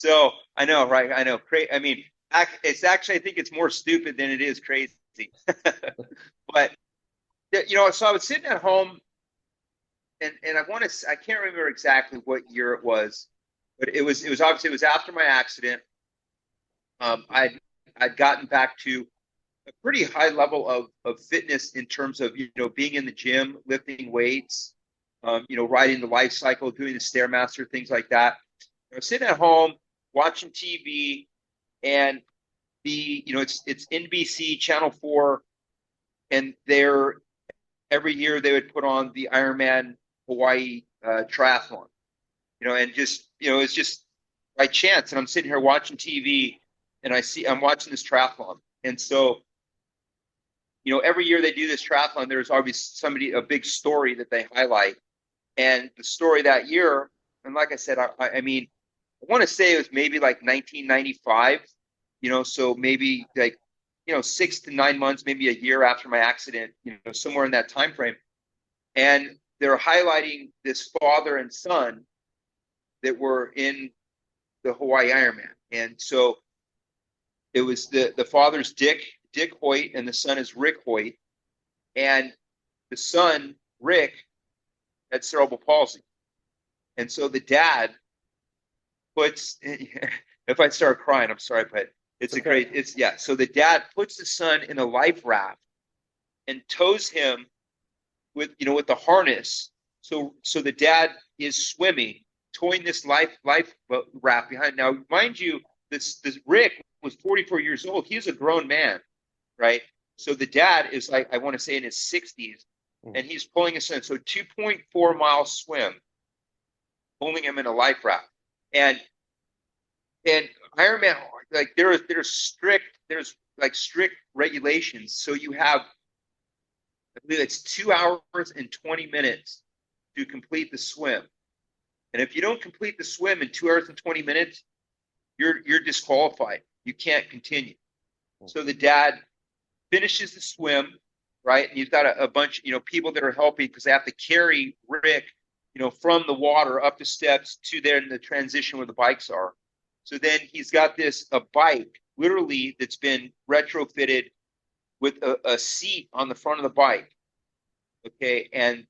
So I know, right? I know. I mean, it's actually, I think it's more stupid than it is crazy. But so I was sitting at home, and I can't remember exactly what year it was, but it was obviously it was after my accident. I'd gotten back to a pretty high level of fitness in terms of being in the gym, lifting weights, riding the life cycle, doing the stairmaster, things like that. I was sitting at home watching TV, and it's NBC Channel 4, and they're every year they would put on the Ironman Hawaii triathlon, and just it's just by chance, and I'm sitting here watching TV, and I'm watching this triathlon, and so every year they do this triathlon, there's always a big story that they highlight, and the story that year, and like I said, I mean, I want to say it was maybe like 1995, so maybe like 6 to 9 months, maybe a year after my accident, somewhere in that time frame. And they're highlighting this father and son that were in the Hawaii Ironman. And so it was the father's Dick Hoyt, and the son is Rick Hoyt. And the son, Rick, had cerebral palsy. And so the dad puts, if I start crying, I'm sorry, but yeah. So the dad puts the son in a life raft and tows him with the harness. So the dad is swimming, towing this life raft behind. Now, mind you, this Rick was 44 years old. He's a grown man, right? So the dad is like, I want to say in his 60s, and he's pulling his son. So 2.4 mile swim, pulling him in a life raft. And Ironman, like there's strict regulations. So you have, I believe it's 2 hours and 20 minutes to complete the swim. And if you don't complete the swim in 2 hours and 20 minutes, you're disqualified. You can't continue. So the dad finishes the swim, right? And he's got a bunch, people that are helping, because they have to carry Rick, from the water up the steps to there in the transition where the bikes are. So then he's got a bike, literally, that's been retrofitted with a seat on the front of the bike. Okay. And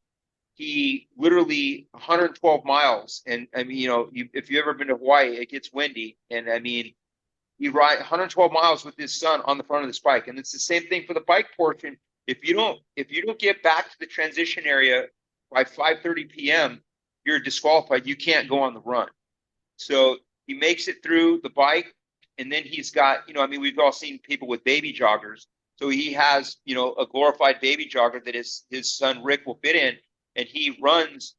he literally 112 miles. And I mean, if you've ever been to Hawaii, it gets windy. And I mean, he ride 112 miles with his son on the front of this bike. And it's the same thing for the bike portion. If you don't get back to the transition area by 5:30 p.m., you're disqualified. You can't go on the run. So he makes it through the bike, and then he's got, I mean, we've all seen people with baby joggers. So he has, a glorified baby jogger that his son Rick will fit in, and he runs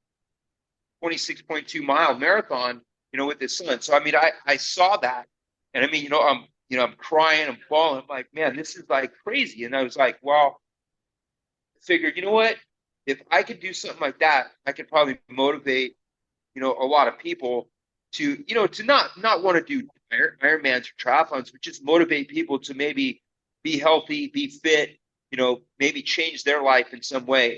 26.2 mile marathon, with his son. So I mean, I saw that, and I mean, I'm crying, I'm bawling. I'm like, man, this is like crazy. And I was like, well, I figured, you know what? If I could do something like that, I could probably motivate, a lot of people to not want to do Ironmans or triathlons, but just motivate people to maybe be healthy, be fit, maybe change their life in some way.